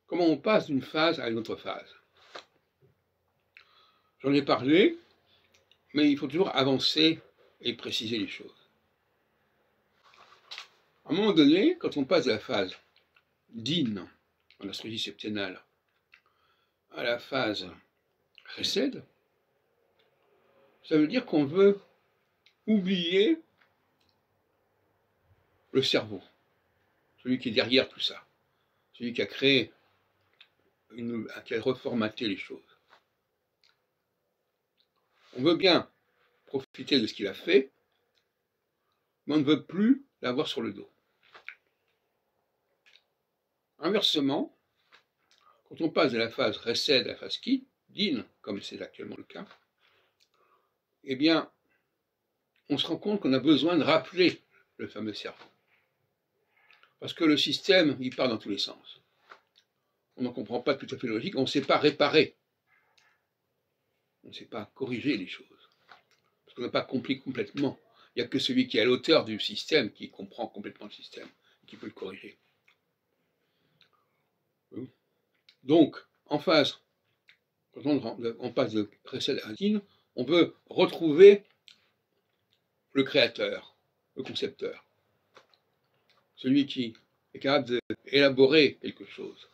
comment on passe d'une phase à une autre phase. J'en ai parlé, mais il faut toujours avancer et préciser les choses. À un moment donné, quand on passe de la phase din, en astrologie septennale, à la phase chesed, ça veut dire qu'on veut oublier le cerveau, celui qui est derrière tout ça, celui qui a créé, qui a reformaté les choses. On veut bien profiter de ce qu'il a fait, mais on ne veut plus l'avoir sur le dos. Inversement, quand on passe de la phase chesed à la phase din, comme c'est actuellement le cas, eh bien, on se rend compte qu'on a besoin de rappeler le fameux cerveau. Parce que le système, il part dans tous les sens. On n'en comprend pas tout à fait la logique, on ne sait pas réparer. On ne sait pas corriger les choses. Parce qu'on n'a pas compris complètement. Il n'y a que celui qui est à l'auteur du système qui comprend complètement le système, qui peut le corriger. Donc, en phase, quand on passe de chesed à din, on veut retrouver le créateur, le concepteur. Celui qui est capable d'élaborer quelque chose,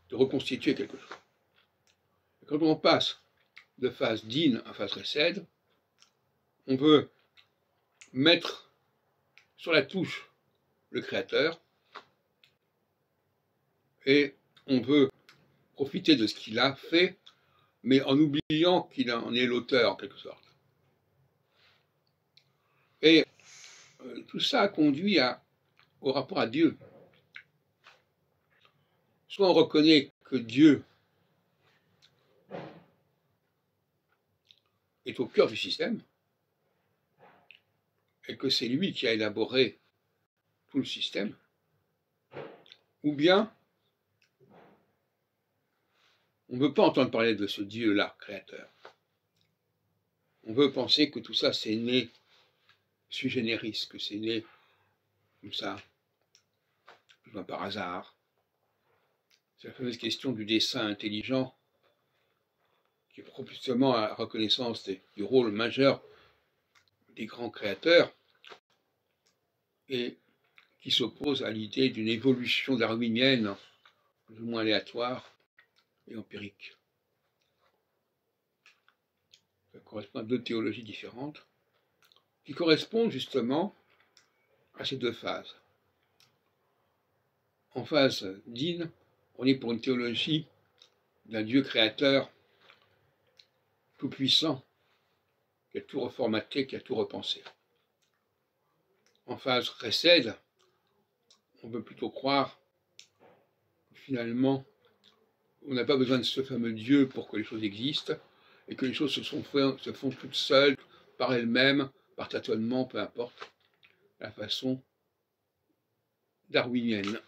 de reconstituer quelque chose. Et quand on passe de phase din à phase chesed, on veut mettre sur la touche le créateur et on veut profiter de ce qu'il a fait, mais en oubliant qu'il en est l'auteur en quelque sorte. Et tout ça a conduit au rapport à Dieu. Soit on reconnaît que Dieu est au cœur du système, et que c'est lui qui a élaboré tout le système, ou bien on ne veut pas entendre parler de ce Dieu-là, créateur. On veut penser que tout ça c'est né sui generis, que c'est né comme ça, par hasard. C'est la fameuse question du dessein intelligent, qui est justement à la reconnaissance du rôle majeur des grands créateurs, et qui s'oppose à l'idée d'une évolution darwinienne, plus ou moins aléatoire et empirique. Ça correspond à deux théologies différentes, qui correspondent justement à ces deux phases. En phase din, on est pour une théologie d'un Dieu créateur tout-puissant, qui a tout reformaté, qui a tout repensé. En phase chesed, on veut plutôt croire que finalement, on n'a pas besoin de ce fameux Dieu pour que les choses existent, et que les choses se font toutes seules, par elles-mêmes, par tâtonnement, peu importe, la façon darwinienne.